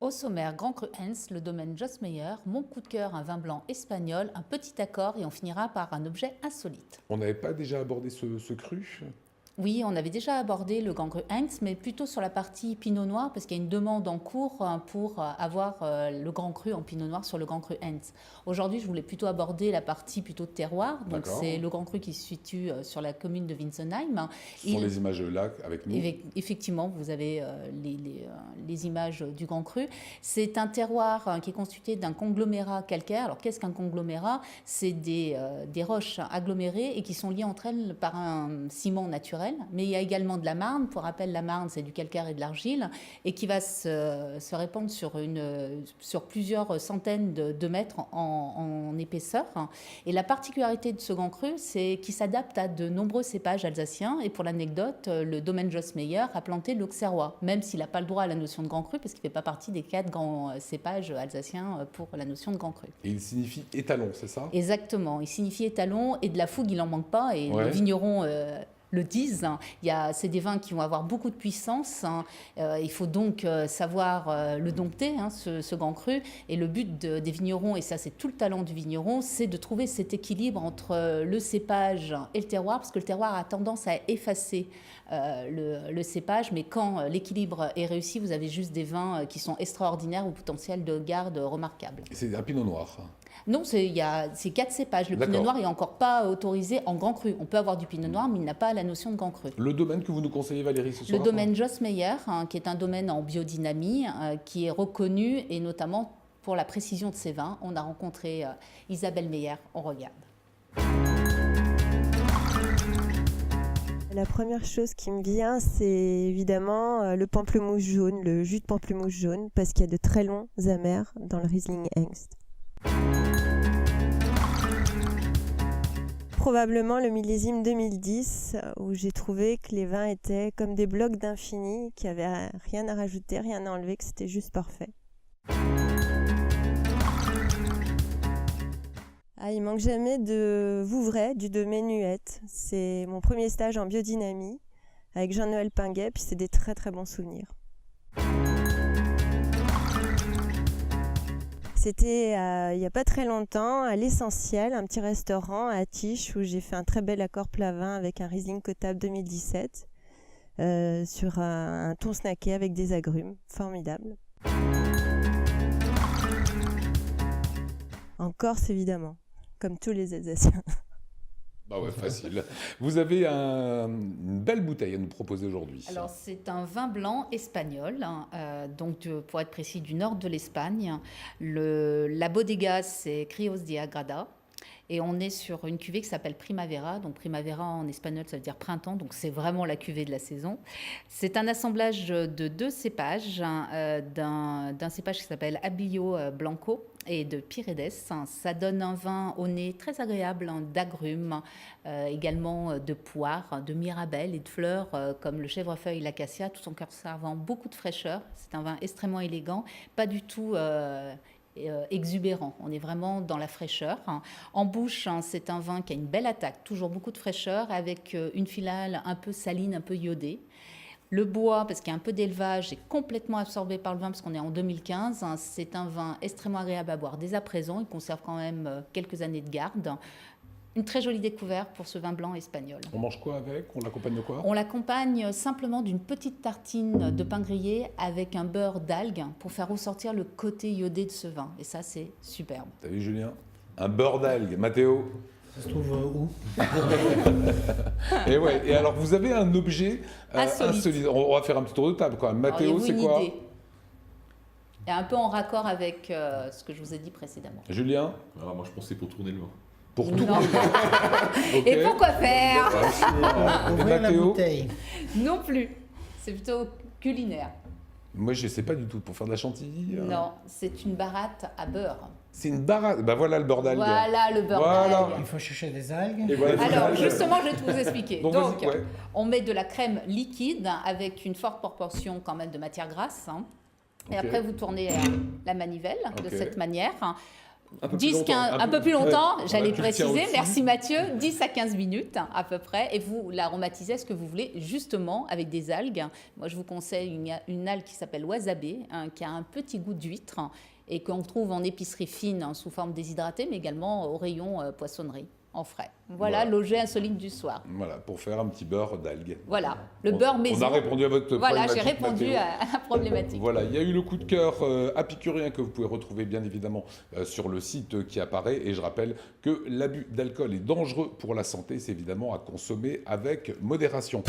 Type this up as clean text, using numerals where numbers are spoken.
Au sommaire, Grand Cru Hens, le domaine Joss Meyer, mon coup de cœur, un vin blanc espagnol, un petit accord et on finira par un objet insolite. On n'avait pas déjà abordé ce cru? Oui, on avait déjà abordé le Grand Cru Hens, mais plutôt sur la partie Pinot Noir, parce qu'il y a une demande en cours pour avoir le Grand Cru en Pinot Noir sur le Grand Cru Hens. Aujourd'hui, je voulais plutôt aborder la partie plutôt de terroir. Donc, c'est le Grand Cru qui se situe sur la commune de Winsenheim. Ce sont les images là avec nous. Effectivement, vous avez les images du Grand Cru. C'est un terroir qui est constitué d'un conglomérat calcaire. Alors, qu'est-ce qu'un conglomérat? C'est des roches agglomérées et qui sont liées entre elles par un ciment naturel. Mais il y a également de la marne. Pour rappel, la marne, c'est du calcaire et de l'argile et qui va se répandre sur plusieurs centaines de mètres en épaisseur. Et la particularité de ce Grand Cru, c'est qu'il s'adapte à de nombreux cépages alsaciens. Et pour l'anecdote, le domaine Joss Meyer a planté l'auxerrois, même s'il n'a pas le droit à la notion de Grand Cru, parce qu'il ne fait pas partie des 4 grands cépages alsaciens pour la notion de Grand Cru. Et il signifie étalon, c'est ça? Exactement, il signifie étalon et de la fougue, il n'en manque pas. Et les vignerons le disent. C'est des vins qui vont avoir beaucoup de puissance. Il faut donc savoir le dompter, ce Grand Cru. Et le but des vignerons, et ça c'est tout le talent du vigneron, c'est de trouver cet équilibre entre le cépage et le terroir, parce que le terroir a tendance à effacer le cépage, mais quand l'équilibre est réussi, vous avez juste des vins qui sont extraordinaires, au potentiel de garde remarquable. Et c'est un pinot noir? Non, c'est 4 cépages. Le pinot noir n'est encore pas autorisé en Grand Cru. On peut avoir du pinot noir, mais il n'a pas la notion de Grand Cru. Le domaine que vous nous conseillez, Valérie, ce soir? Le domaine Joss Meyer, qui est un domaine en biodynamie, qui est reconnu, et notamment pour la précision de ses vins. On a rencontré Isabelle Meyer. On regarde. La première chose qui me vient, c'est évidemment le pamplemousse jaune, le jus de pamplemousse jaune, parce qu'il y a de très longs amers dans le Riesling Hengst. Probablement le millésime 2010, où j'ai trouvé que les vins étaient comme des blocs d'infini, qu'il n'y avait rien à rajouter, rien à enlever, que c'était juste parfait. Il manque jamais de Vouvray, du domaine Huette. C'est mon premier stage en biodynamie avec Jean-Noël Pinguet, puis c'est des très très bons souvenirs. C'était il n'y a pas très longtemps, à l'Essentiel, un petit restaurant à Tiche, où j'ai fait un très bel accord plat-vin avec un Riesling Cotable 2017 sur un thon snacké avec des agrumes. Formidable. En Corse, évidemment, comme tous les Alsaciens. Bah ouais, facile. Vous avez une belle bouteille à nous proposer aujourd'hui. Alors, c'est un vin blanc espagnol, donc pour être précis, du nord de l'Espagne. La bodega, c'est Crios de Agrada. Et on est sur une cuvée qui s'appelle Primavera. Donc Primavera en espagnol, ça veut dire printemps. Donc c'est vraiment la cuvée de la saison. C'est un assemblage de 2 cépages, d'un cépage qui s'appelle Abillo Blanco et de Piredes. Ça donne un vin au nez très agréable, d'agrumes, également de poires, de mirabelle et de fleurs comme le chèvrefeuille et l'acacia, tout en conservant beaucoup de fraîcheur. C'est un vin extrêmement élégant, pas du tout exubérant. On est vraiment dans la fraîcheur. En bouche, c'est un vin qui a une belle attaque, toujours beaucoup de fraîcheur, avec une filale un peu saline, un peu iodée. Le bois, parce qu'il y a un peu d'élevage, est complètement absorbé par le vin, parce qu'on est en 2015. C'est un vin extrêmement agréable à boire dès à présent. Il conserve quand même quelques années de garde. Une très jolie découverte pour ce vin blanc espagnol. On mange quoi avec? On l'accompagne de quoi? On l'accompagne simplement d'une petite tartine de pain grillé avec un beurre d'algues pour faire ressortir le côté iodé de ce vin. Et ça, c'est superbe. T'as vu, Julien? Un beurre d'algues. Mathéo? Ça se trouve où? Et alors, vous avez un objet insolite. On va faire un petit tour de table, quoi. Mathéo, c'est quoi? Et un peu en raccord avec ce que je vous ai dit précédemment. Julien? Alors moi je pensais pour tourner le vin. Pour tout. Okay. Et pourquoi faire? Ouvrir la bouteille. Non plus. C'est plutôt culinaire. Moi, je ne sais pas du tout. Pour faire de la chantilly Non, c'est une baratte à beurre. C'est une baratte. Ben voilà le beurre d'algues. Voilà le beurre d'algues. Il faut chercher des algues. Et voilà, alors, justement, je vais tout vous expliquer. Donc, ouais. On met de la crème liquide avec une forte proportion quand même de matière grasse. Et après, vous tournez la manivelle de cette manière. Un peu plus 10, longtemps. 15, un peu plus longtemps, Ouais. j'allais Tu le tiens préciser, au-dessus. merci Mathieu, 10 à 15 minutes à peu près, et vous l'aromatisez à ce que vous voulez, justement avec des algues. Moi je vous conseille une algue qui s'appelle wasabe, qui a un petit goût d'huître, et qu'on trouve en épicerie fine sous forme déshydratée, mais également au rayon poissonnerie, en frais. Voilà. L'objet insolite du soir. Voilà, pour faire un petit beurre d'algues. Voilà, le beurre maison. On a répondu à votre Voilà, j'ai problématique, répondu Mathéo. à la problématique. Voilà, il y a eu le coup de cœur apicurien que vous pouvez retrouver bien évidemment sur le site qui apparaît. Et je rappelle que l'abus d'alcool est dangereux pour la santé. C'est évidemment à consommer avec modération.